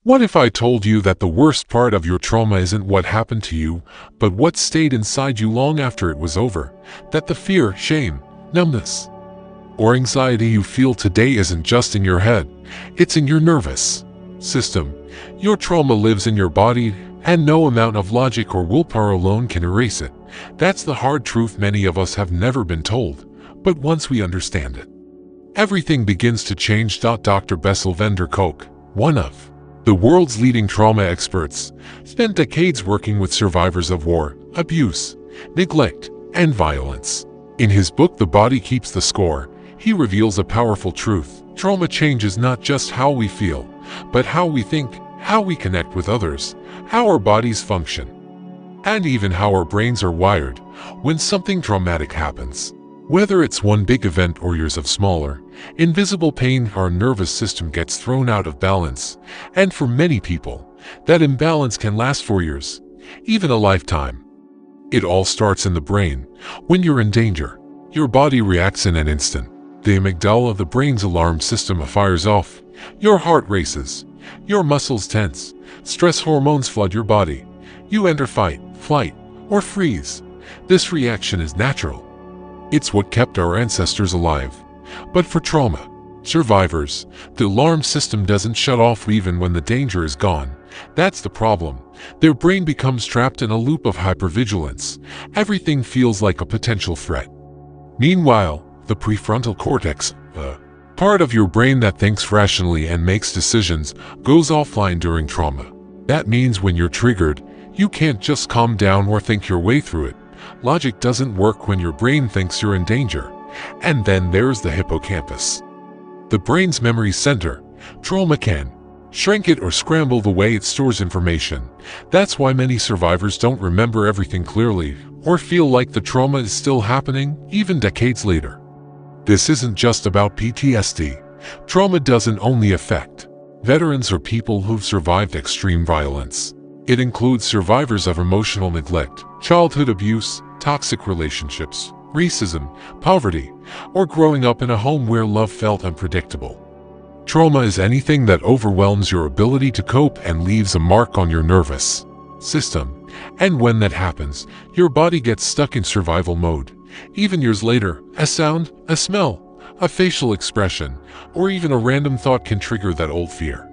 What if I told you that the worst part of your trauma isn't what happened to you, but what stayed inside you long after it was over? That the fear, shame, numbness, or anxiety you feel today isn't just in your head, it's in your nervous system. Your trauma lives in your body, and no amount of logic or willpower alone can erase it. That's the hard truth many of us have never been told, but once we understand it, everything begins to change. Dr. Bessel van der Kolk, one of the world's leading trauma experts, spent decades working with survivors of war, abuse, neglect, and violence. In his book The Body Keeps the Score, he reveals a powerful truth. Trauma changes not just how we feel, but how we think, how we connect with others, how our bodies function, and even how our brains are wired when something traumatic happens. Whether it's one big event or years of smaller, invisible pain, our nervous system gets thrown out of balance, and for many people, that imbalance can last for years, even a lifetime. It all starts in the brain. When you're in danger, your body reacts in an instant. The amygdala, the brain's alarm system, fires off. Your heart races. Your muscles tense. Stress hormones flood your body. You enter fight, flight, or freeze. This reaction is natural. It's what kept our ancestors alive. But for trauma survivors, the alarm system doesn't shut off even when the danger is gone. That's the problem. Their brain becomes trapped in a loop of hypervigilance. Everything feels like a potential threat. Meanwhile, the prefrontal cortex, the part of your brain that thinks rationally and makes decisions, goes offline during trauma. That means when you're triggered, you can't just calm down or think your way through it. Logic doesn't work when your brain thinks you're in danger. And then there's the hippocampus, the brain's memory center. Trauma can shrink it or scramble the way it stores information. That's why many survivors don't remember everything clearly or feel like the trauma is still happening even decades later. This isn't just about PTSD. Trauma doesn't only affect veterans or people who've survived extreme violence. It includes survivors of emotional neglect, childhood abuse, toxic relationships, racism, poverty, or growing up in a home where love felt unpredictable. Trauma is anything that overwhelms your ability to cope and leaves a mark on your nervous system. And when that happens, your body gets stuck in survival mode. Even years later, a sound, a smell, a facial expression, or even a random thought can trigger that old fear.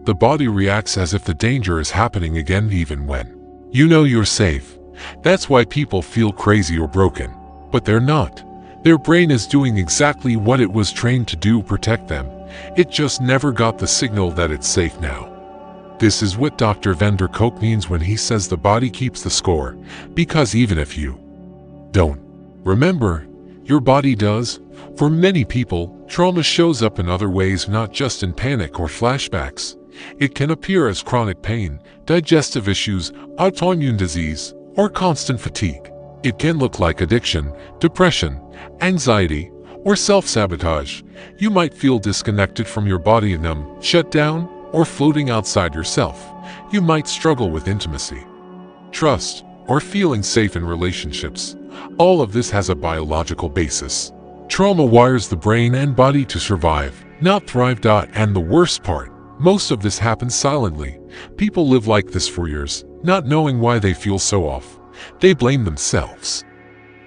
The body reacts as if the danger is happening again even when you know you're safe. That's why people feel crazy or broken. But they're not. Their brain is doing exactly what it was trained to do: protect them. It just never got the signal that it's safe now. This is what Dr. van der Kolk means when he says the body keeps the score, because even if you don't remember, your body does. For many people, trauma shows up in other ways, not just in panic or flashbacks. It can appear as chronic pain, digestive issues, autoimmune disease, or constant fatigue. It can look like addiction, depression, anxiety, or self-sabotage. You might feel disconnected from your body, numb, shut down, or floating outside yourself. You might struggle with intimacy, trust, or feeling safe in relationships. All of this has a biological basis. Trauma wires the brain and body to survive, not thrive. And the worst part, most of this happens silently. People live like this for years, not knowing why they feel so off. They blame themselves,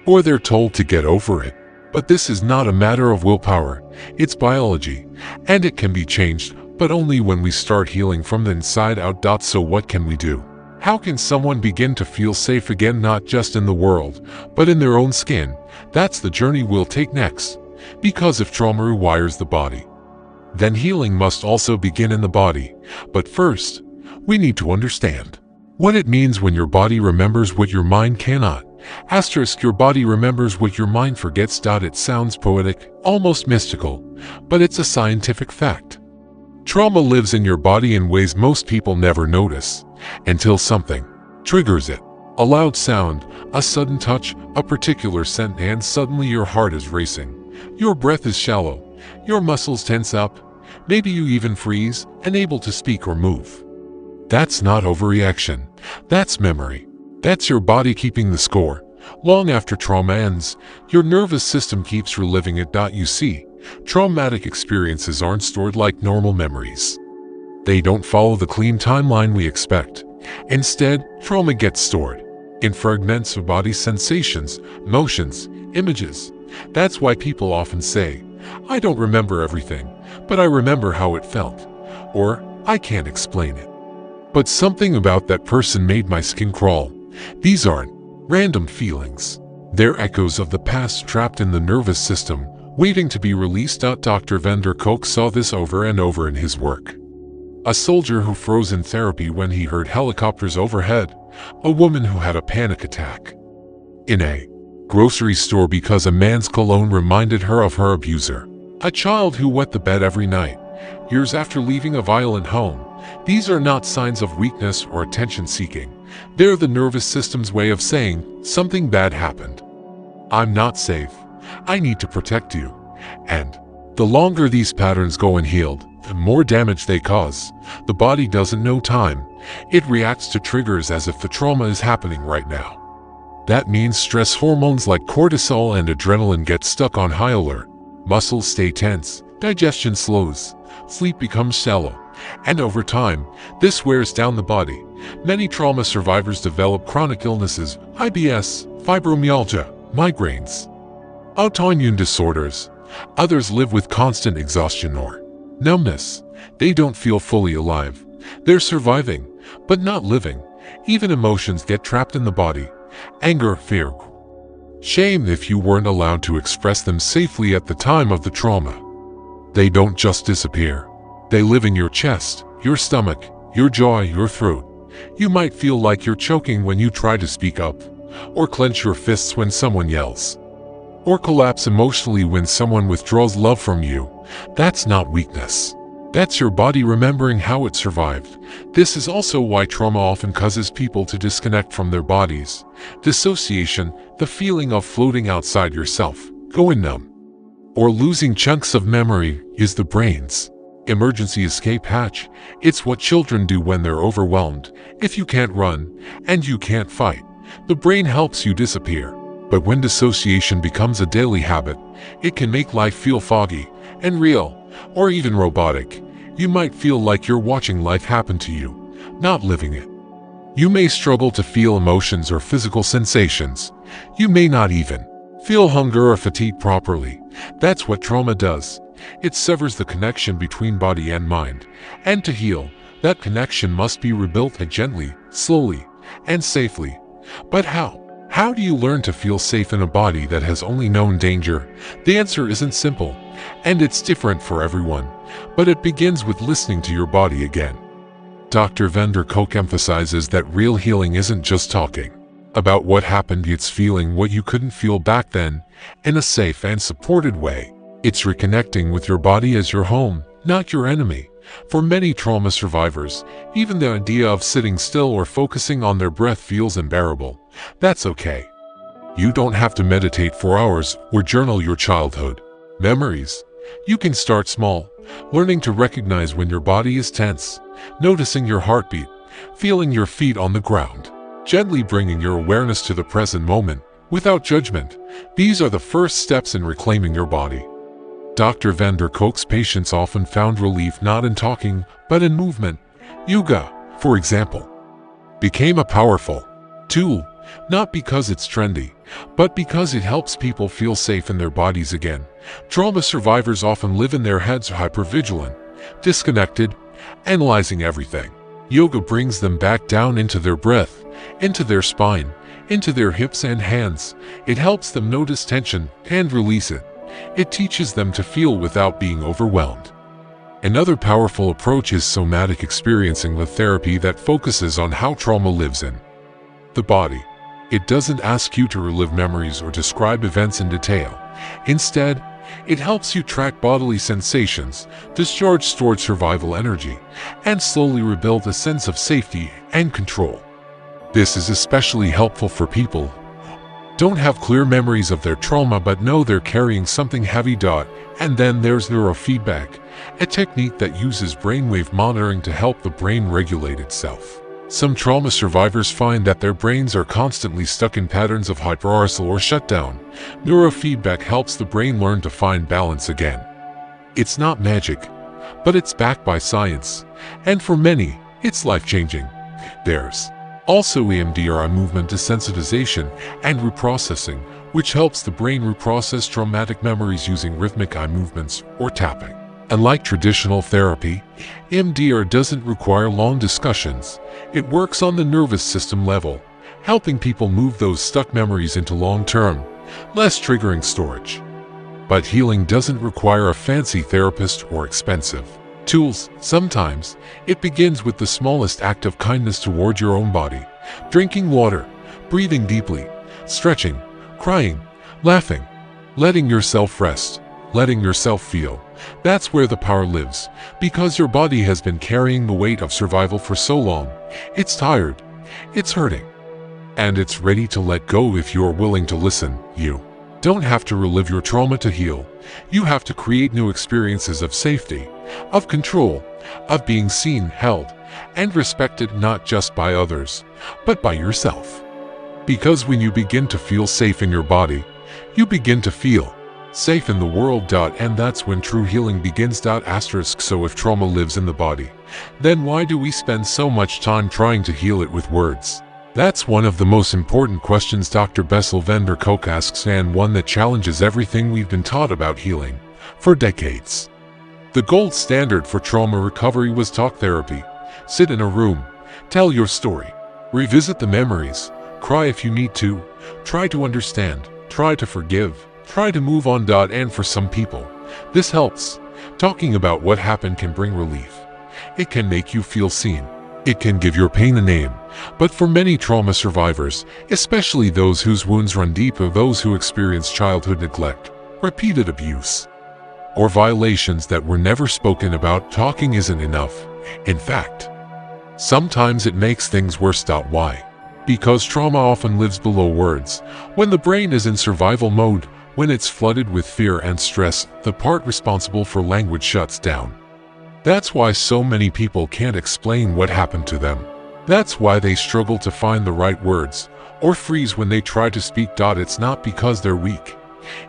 or they're told to get over it. But this is not a matter of willpower. It's biology, and it can be changed, but only when we start healing from the inside out. So what can we do? How can someone begin to feel safe again, not just in the world, but in their own skin? That's the journey we'll take next. Because if trauma rewires the body, then healing must also begin in the body. But first, we need to understand what it means when your body remembers what your mind cannot. Your body remembers what your mind forgets. It sounds poetic, almost mystical, but it's a scientific fact. Trauma lives in your body in ways most people never notice, until something triggers it. A loud sound, a sudden touch, a particular scent, and suddenly your heart is racing. Your breath is shallow, your muscles tense up, maybe you even freeze, unable to speak or move. That's not overreaction. That's memory. That's your body keeping the score. Long after trauma ends, your nervous system keeps reliving it. You see, traumatic experiences aren't stored like normal memories. They don't follow the clean timeline we expect. Instead, trauma gets stored in fragments of body sensations, motions, images. That's why people often say, "I don't remember everything, but I remember how it felt," or "I can't explain it, but something about that person made my skin crawl." These aren't random feelings. They're echoes of the past trapped in the nervous system, waiting to be released. Dr. Kolk saw this over and over in his work. A soldier who froze in therapy when he heard helicopters overhead, a woman who had a panic attack in a grocery store because a man's cologne reminded her of her abuser, a child who wet the bed every night, years after leaving a violent home. These are not signs of weakness or attention-seeking. They're the nervous system's way of saying, something bad happened. I'm not safe. I need to protect you. And the longer these patterns go unhealed, the more damage they cause. The body doesn't know time. It reacts to triggers as if the trauma is happening right now. That means stress hormones like cortisol and adrenaline get stuck on high alert. Muscles stay tense, digestion slows, sleep becomes shallow, and over time, this wears down the body. Many trauma survivors develop chronic illnesses, IBS, fibromyalgia, migraines, autoimmune disorders. Others live with constant exhaustion or numbness. They don't feel fully alive. They're surviving, but not living. Even emotions get trapped in the body. Anger, fear, shame, if you weren't allowed to express them safely at the time of the trauma. They don't just disappear. They live in your chest, your stomach, your jaw, your throat. You might feel like you're choking when you try to speak up, or clench your fists when someone yells, or collapse emotionally when someone withdraws love from you. That's not weakness. That's your body remembering how it survived. This is also why trauma often causes people to disconnect from their bodies. Dissociation, the feeling of floating outside yourself, going numb, or losing chunks of memory, is the brain's emergency escape hatch. It's what children do when they're overwhelmed. If you can't run, and you can't fight, the brain helps you disappear. But when dissociation becomes a daily habit, it can make life feel foggy and real, or even robotic. You might feel like you're watching life happen to you, not living it. You may struggle to feel emotions or physical sensations. You may not even feel hunger or fatigue properly. That's what trauma does. It severs the connection between body and mind. And to heal, that connection must be rebuilt gently, slowly, and safely. But how? How do you learn to feel safe in a body that has only known danger? The answer isn't simple, and it's different for everyone, but it begins with listening to your body again. Dr. Kolk emphasizes that real healing isn't just talking about what happened, it's feeling what you couldn't feel back then, in a safe and supported way. It's reconnecting with your body as your home, not your enemy. For many trauma survivors, even the idea of sitting still or focusing on their breath feels unbearable. That's okay. You don't have to meditate for hours or journal your childhood memories. You can start small, learning to recognize when your body is tense, noticing your heartbeat, feeling your feet on the ground, gently bringing your awareness to the present moment, without judgment. These are the first steps in reclaiming your body. Dr. Kolk's patients often found relief not in talking, but in movement. Yoga, for example, became a powerful tool, not because it's trendy, but because it helps people feel safe in their bodies again. Trauma survivors often live in their heads, hypervigilant, disconnected, analyzing everything. Yoga brings them back down into their breath, into their spine, into their hips and hands. It helps them notice tension and release it. It teaches them to feel without being overwhelmed. Another powerful approach is somatic experiencing, the therapy that focuses on how trauma lives in the body. It doesn't ask you to relive memories or describe events in detail. Instead, it helps you track bodily sensations, discharge stored survival energy, and slowly rebuild a sense of safety and control. This is especially helpful for people who don't have clear memories of their trauma but know they're carrying something heavy. And then there's neurofeedback, a technique that uses brainwave monitoring to help the brain regulate itself. Some trauma survivors find that their brains are constantly stuck in patterns of hyperarousal or shutdown. Neurofeedback helps the brain learn to find balance again. It's not magic, but it's backed by science, and for many, it's life-changing. There's also EMDR, movement desensitization and reprocessing, which helps the brain reprocess traumatic memories using rhythmic eye movements or tapping. Unlike traditional therapy, EMDR doesn't require long discussions. It works on the nervous system level, helping people move those stuck memories into long-term, less triggering storage. But healing doesn't require a fancy therapist or expensive tools. Sometimes, it begins with the smallest act of kindness toward your own body. Drinking water, breathing deeply, stretching, crying, laughing, letting yourself rest, letting yourself feel. That's where the power lives, because your body has been carrying the weight of survival for so long. It's tired, it's hurting, and it's ready to let go if you're willing to listen. You don't have to relive your trauma to heal. You have to create new experiences of safety, of control, of being seen, held, and respected, not just by others, but by yourself. Because when you begin to feel safe in your body, you begin to feel safe in the world. And that's when true healing begins. So if trauma lives in the body, then why do we spend so much time trying to heal it with words? That's one of the most important questions Dr. Bessel van der Kolk asks, and one that challenges everything we've been taught about healing for decades. The gold standard for trauma recovery was talk therapy. Sit in a room, tell your story, revisit the memories, cry if you need to, try to understand, try to forgive, try to move on. And for some people, this helps. Talking about what happened can bring relief. It can make you feel seen. It can give your pain a name. But for many trauma survivors, especially those whose wounds run deep, or those who experience childhood neglect, repeated abuse, or violations that were never spoken about, talking isn't enough. In fact, sometimes it makes things worse. Why? Because trauma often lives below words. When the brain is in survival mode, when it's flooded with fear and stress, the part responsible for language shuts down. That's why so many people can't explain what happened to them. That's why they struggle to find the right words, or freeze when they try to speak. It's not because they're weak.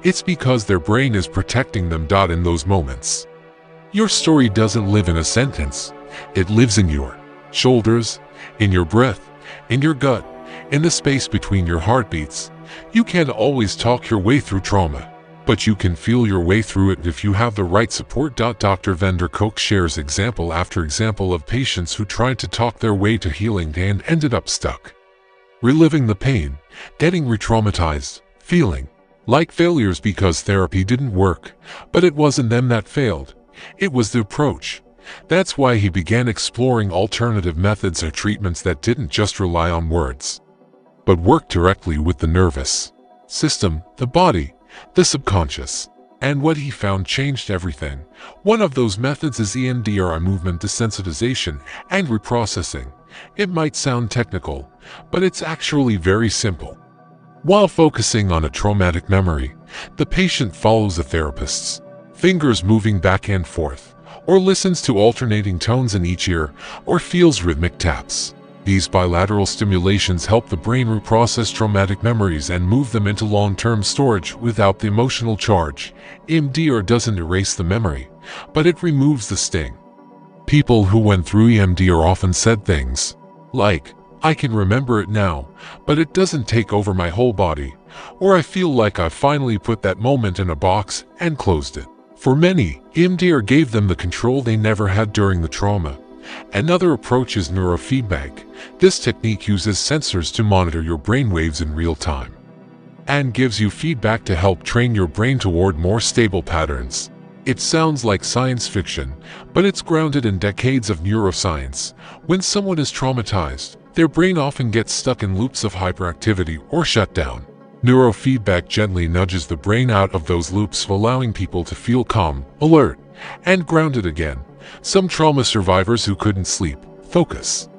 It's because their brain is protecting them. In those moments, your story doesn't live in a sentence. It lives in your shoulders, in your breath, in your gut, in the space between your heartbeats. You can't always talk your way through trauma, but you can feel your way through it if you have the right support. Dr. van der Kolk shares example after example of patients who tried to talk their way to healing and ended up stuck, reliving the pain, getting re-traumatized, feeling like failures because therapy didn't work. But it wasn't them that failed. It was the approach. That's why he began exploring alternative methods or treatments that didn't just rely on words, but worked directly with the nervous system, the body, the subconscious. And what he found changed everything. One of those methods is EMDR, movement desensitization and reprocessing. It might sound technical, but it's actually very simple. While focusing on a traumatic memory, the patient follows a therapist's fingers moving back and forth, or listens to alternating tones in each ear, or feels rhythmic taps. These bilateral stimulations help the brain reprocess traumatic memories and move them into long-term storage without the emotional charge. EMDR doesn't erase the memory, but it removes the sting. People who went through EMDR often said things like, "I can remember it now, but it doesn't take over my whole body," or "I feel like I finally put that moment in a box and closed it." For many, EMDR gave them the control they never had during the trauma. Another approach is neurofeedback. This technique uses sensors to monitor your brainwaves in real time and gives you feedback to help train your brain toward more stable patterns. It sounds like science fiction, but it's grounded in decades of neuroscience. When someone is traumatized, their brain often gets stuck in loops of hyperactivity or shut down. Neurofeedback gently nudges the brain out of those loops, allowing people to feel calm, alert, and grounded again. Some trauma survivors who couldn't sleep, focus,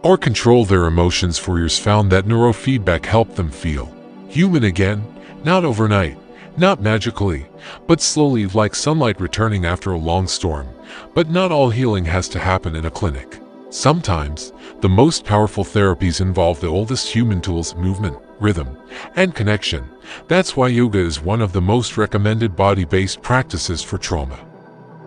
or control their emotions for years found that neurofeedback helped them feel human again, not overnight, not magically, but slowly, like sunlight returning after a long storm. But not all healing has to happen in a clinic. Sometimes, the most powerful therapies involve the oldest human tools: movement, rhythm, and connection. That's why yoga is one of the most recommended body-based practices for trauma.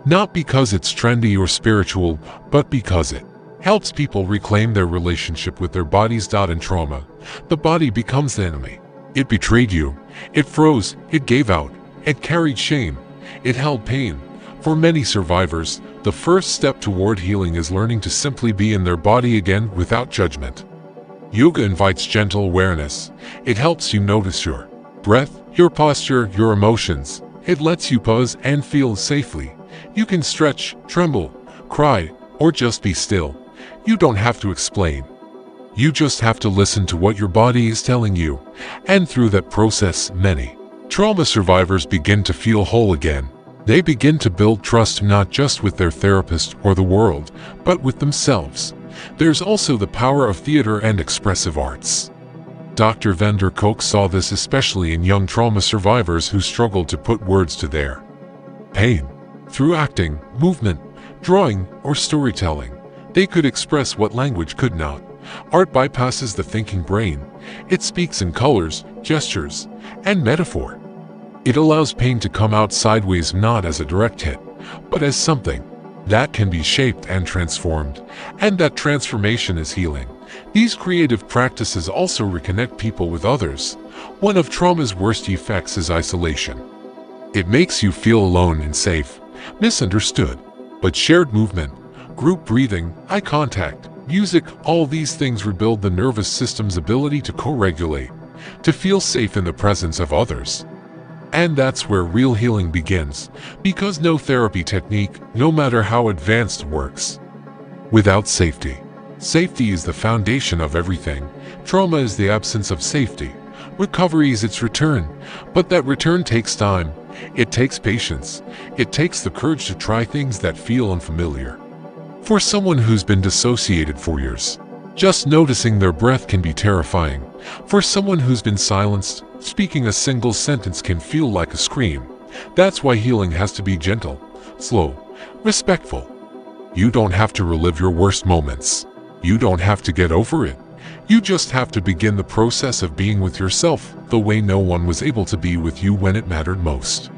Not because it's trendy or spiritual, but because it helps people reclaim their relationship with their bodies. In trauma, the body becomes the enemy. It betrayed you, it froze, it gave out, it carried shame, it held pain. For many survivors, the first step toward healing is learning to simply be in their body again without judgment. Yoga invites gentle awareness. It helps you notice your breath, your posture, your emotions. It lets you pause and feel safely. You can stretch, tremble, cry, or just be still. You don't have to explain. You just have to listen to what your body is telling you. And through that process, many trauma survivors begin to feel whole again. They begin to build trust not just with their therapist or the world, but with themselves. There's also the power of theater and expressive arts. Dr. Kolk saw this especially in young trauma survivors who struggled to put words to their pain. Through acting, movement, drawing, or storytelling, they could express what language could not. Art bypasses the thinking brain. It speaks in colors, gestures, and metaphor. It allows pain to come out sideways, not as a direct hit, but as something that can be shaped and transformed, and that transformation is healing. These creative practices also reconnect people with others. One of trauma's worst effects is isolation. It makes you feel alone and safe, misunderstood. But shared movement, group breathing, eye contact, music, all these things rebuild the nervous system's ability to co-regulate, to feel safe in the presence of others. And that's where real healing begins, because no therapy technique, no matter how advanced, works without safety. Safety is the foundation of everything. Trauma is the absence of safety. Recovery is its return, but that return takes time. It takes patience. It takes the courage to try things that feel unfamiliar. For someone who's been dissociated for years, just noticing their breath can be terrifying. For someone who's been silenced, speaking a single sentence can feel like a scream. That's why healing has to be gentle, slow, respectful. You don't have to relive your worst moments. You don't have to get over it. You just have to begin the process of being with yourself the way no one was able to be with you when it mattered most.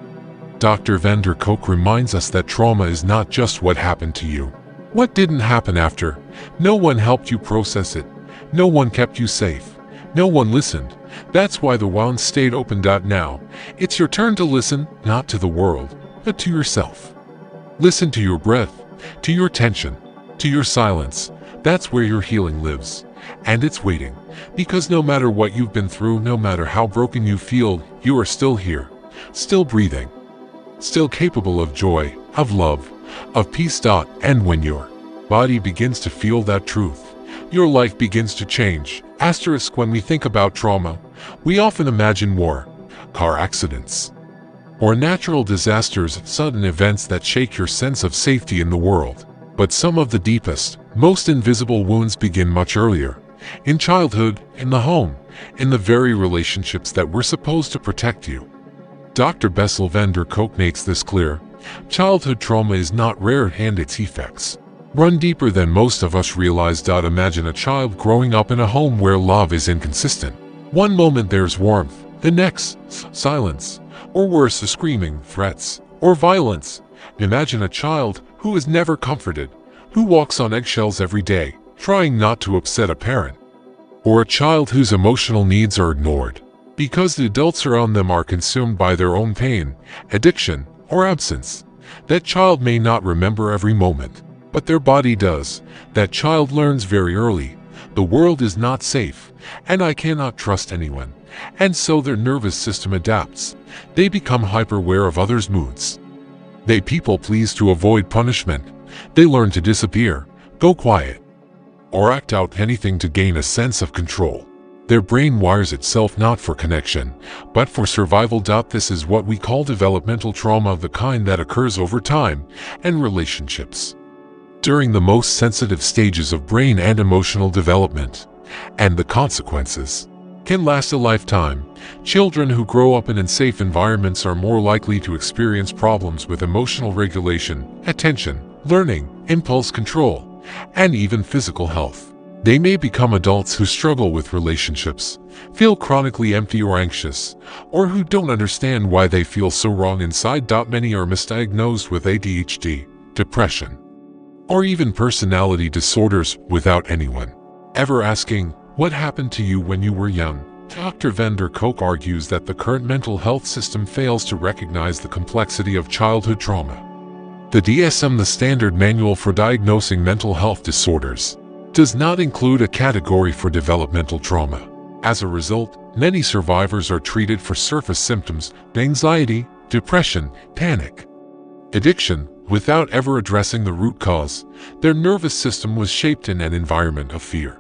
Dr. Kolk reminds us that trauma is not just what happened to you. What didn't happen after? No one helped you process it. No one kept you safe. No one listened. That's why the wound stayed open. Now, it's your turn to listen, not to the world, but to yourself. Listen to your breath, to your tension, to your silence. That's where your healing lives. And it's waiting. Because no matter what you've been through, no matter how broken you feel, you are still here, still breathing, still capable of joy, of love, of peace. And when your body begins to feel that truth, your life begins to change. Asterisk: when we think about trauma, we often imagine war, car accidents, or natural disasters, sudden events that shake your sense of safety in the world. But some of the deepest, most invisible wounds begin much earlier, in childhood, in the home, in the very relationships that were supposed to protect you. Dr. Bessel Kolk makes this clear. Childhood trauma is not rare, and its effects run deeper than most of us realize. Imagine a child growing up in a home where love is inconsistent. One moment there's warmth, the next, silence, or worse, screaming, threats, or violence. Imagine a child who is never comforted, who walks on eggshells every day, trying not to upset a parent. Or a child whose emotional needs are ignored, because the adults around them are consumed by their own pain, addiction, or absence. That child may not remember every moment, but their body does. That child learns very early, the world is not safe, and I cannot trust anyone. And so their nervous system adapts. They become hyper-aware of others' moods. They people-please to avoid punishment. They learn to disappear, go quiet, or act out anything to gain a sense of control. Their brain wires itself not for connection, but for survival. This is what we call developmental trauma, of the kind that occurs over time and relationships, during the most sensitive stages of brain and emotional development, and the consequences can last a lifetime. Children who grow up in unsafe environments are more likely to experience problems with emotional regulation, attention, learning, impulse control, and even physical health. They may become adults who struggle with relationships, feel chronically empty or anxious, or who don't understand why they feel so wrong inside. Many are misdiagnosed with ADHD, depression, or even personality disorders without anyone ever asking, "What happened to you when you were young?" Dr. Kolk argues that the current mental health system fails to recognize the complexity of childhood trauma. The DSM, the Standard Manual for Diagnosing Mental Health Disorders, does not include a category for developmental trauma. As a result, many survivors are treated for surface symptoms, anxiety, depression, panic, addiction, without ever addressing the root cause. Their nervous system was shaped in an environment of fear.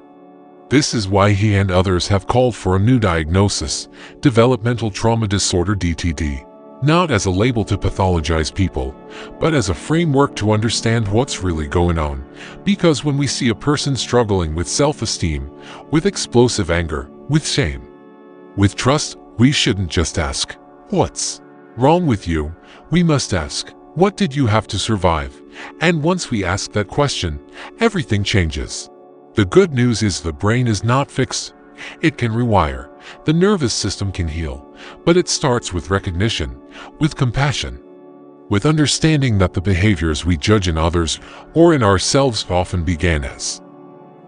This is why he and others have called for a new diagnosis, developmental trauma disorder (DTD), not as a label to pathologize people, but as a framework to understand what's really going on. Because when we see a person struggling with self-esteem, with explosive anger, with shame, with trust, we shouldn't just ask, "What's wrong with you?" We must ask, "What did you have to survive?" And once we ask that question, everything changes. The good news is the brain is not fixed. It can rewire. The nervous system can heal. But it starts with recognition, with compassion, with understanding that the behaviors we judge in others or in ourselves often began as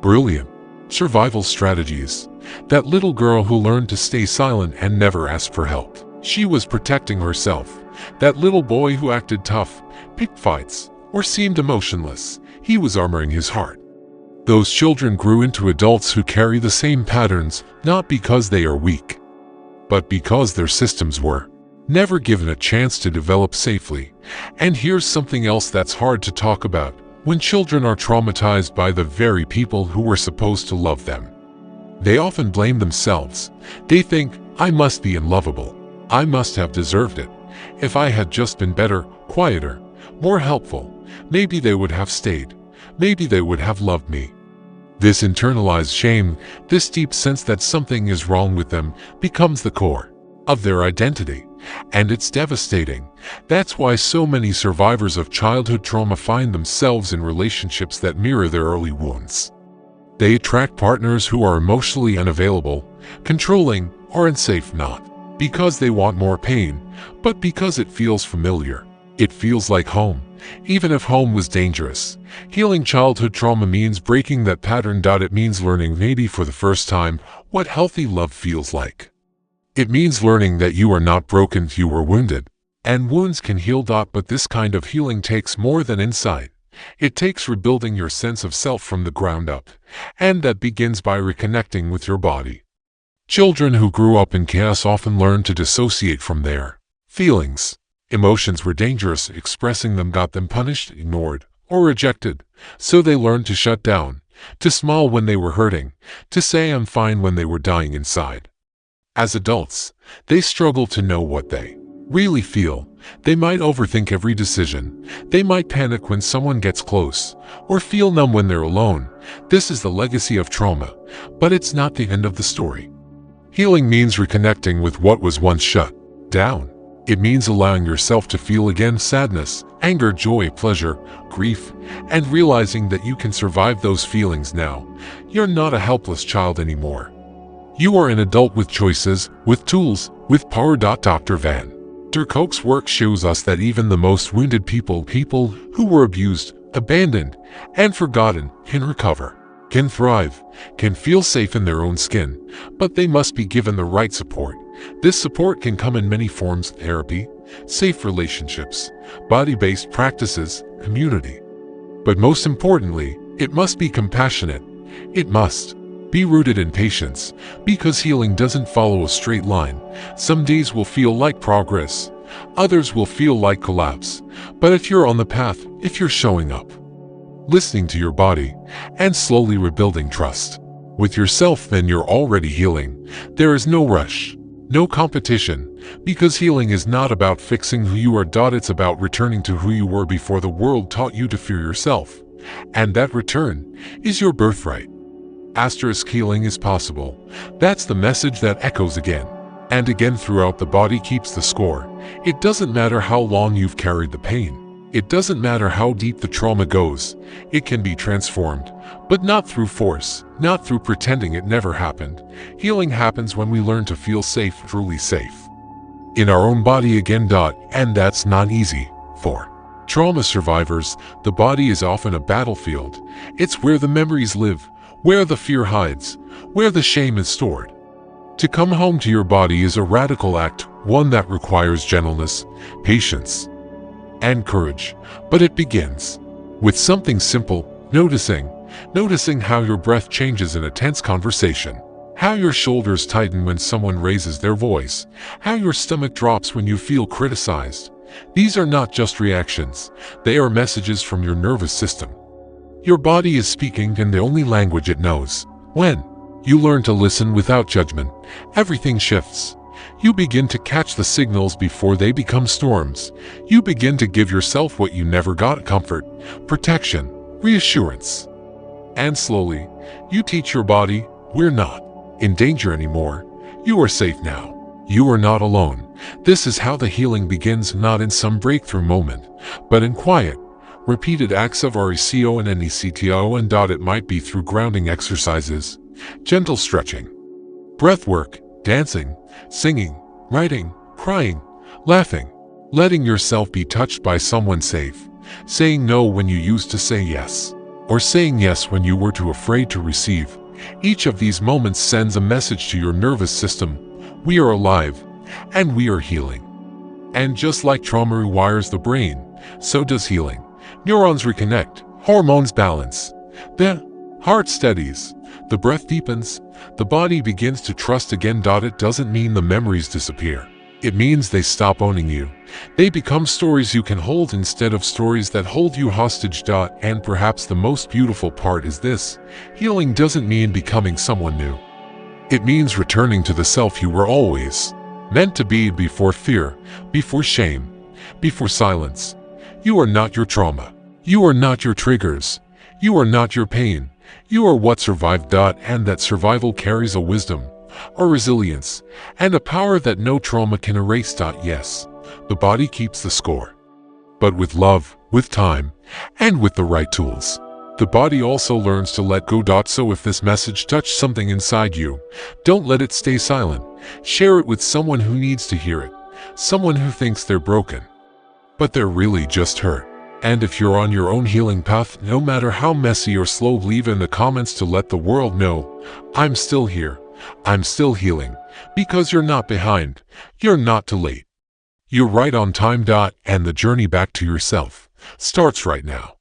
brilliant survival strategies. That little girl who learned to stay silent and never ask for help, she was protecting herself. That little boy who acted tough, picked fights, or seemed emotionless, he was armoring his heart. Those children grew into adults who carry the same patterns, not because they are weak, but because their systems were never given a chance to develop safely. And here's something else that's hard to talk about. When children are traumatized by the very people who were supposed to love them, they often blame themselves. They think, "I must be unlovable. I must have deserved it. If I had just been better, quieter, more helpful, maybe they would have stayed. Maybe they would have loved me." This internalized shame, this deep sense that something is wrong with them, becomes the core of their identity. And it's devastating. That's why so many survivors of childhood trauma find themselves in relationships that mirror their early wounds. They attract partners who are emotionally unavailable, controlling, or unsafe, not because they want more pain, but because it feels familiar. It feels like home, even if home was dangerous. Healing childhood trauma means breaking that pattern. It means learning, maybe for the first time, what healthy love feels like. It means learning that you are not broken, you were wounded. And wounds can heal. But this kind of healing takes more than insight. It takes rebuilding your sense of self from the ground up. And that begins by reconnecting with your body. Children who grew up in chaos often learn to dissociate from their feelings. Emotions were dangerous. Expressing them got them punished, ignored, or rejected. So they learned to shut down, to smile when they were hurting, to say "I'm fine" when they were dying inside. As adults, they struggle to know what they really feel. They might overthink every decision. They might panic when someone gets close, or feel numb when they're alone. This is the legacy of trauma, but it's not the end of the story. Healing means reconnecting with what was once shut down. It means allowing yourself to feel again sadness, anger, joy, pleasure, grief, and realizing that you can survive those feelings now. You're not a helpless child anymore. You are an adult with choices, with tools, with power. Dr. Kolk's work shows us that even the most wounded people who were abused, abandoned, and forgotten, can recover, can thrive, can feel safe in their own skin, but they must be given the right support. This support can come in many forms: therapy, safe relationships, body-based practices, community. But most importantly, it must be compassionate. It must be rooted in patience, because healing doesn't follow a straight line. Some days will feel like progress, others will feel like collapse. But if you're on the path, if you're showing up, listening to your body, and slowly rebuilding trust with yourself, then you're already healing. There is no rush, no competition, because healing is not about fixing who you are. It's about returning to who you were before the world taught you to fear yourself. And that return is your birthright. Healing is possible. That's the message that echoes again and again throughout the body, keeps the score. It doesn't matter how long you've carried the pain. It doesn't matter how deep the trauma goes, it can be transformed, but not through force, not through pretending it never happened. Healing happens when we learn to feel safe, truly safe. In our own body again. And that's not easy. For trauma survivors, the body is often a battlefield. It's where the memories live, where the fear hides, where the shame is stored. To come home to your body is a radical act, one that requires gentleness, patience, and courage. But it begins with something simple: noticing how your breath changes in a tense conversation, how your shoulders tighten when someone raises their voice, how your stomach drops when you feel criticized. These are not just reactions, they are messages from your nervous system. Your body is speaking in the only language it knows. When you learn to listen without judgment, everything shifts. You begin to catch the signals before they become storms. You begin to give yourself what you never got: comfort, protection, reassurance. And slowly, you teach your body, we're not in danger anymore. You are safe now. You are not alone. This is how the healing begins, not in some breakthrough moment, but in quiet, repeated acts of RECO and NECTO. And it might be through grounding exercises, gentle stretching, breath work, dancing, singing, writing, crying, laughing, letting yourself be touched by someone safe, saying no when you used to say yes, or saying yes when you were too afraid to receive. Each of these moments sends a message to your nervous system: we are alive, and we are healing. And just like trauma rewires the brain, so does healing. Neurons reconnect, hormones balance, the heart steadies, the breath deepens, the body begins to trust again. It doesn't mean the memories disappear. It means they stop owning you. They become stories you can hold instead of stories that hold you hostage. And perhaps the most beautiful part is this: healing doesn't mean becoming someone new. It means returning to the self you were always meant to be, before fear, before shame, before silence. You are not your trauma. You are not your triggers. You are not your pain. You are what survived. And that survival carries a wisdom, a resilience, and a power that no trauma can erase. Yes, the body keeps the score, but with love, with time, and with the right tools, the body also learns to let go. So if this message touched something inside you, don't let it stay silent. Share it with someone who needs to hear it, someone who thinks they're broken, but they're really just hurt. And if you're on your own healing path, no matter how messy or slow, leave in the comments to let the world know, I'm still here. I'm still healing. Because you're not behind. You're not too late. You're right on time. And the journey back to yourself starts right now.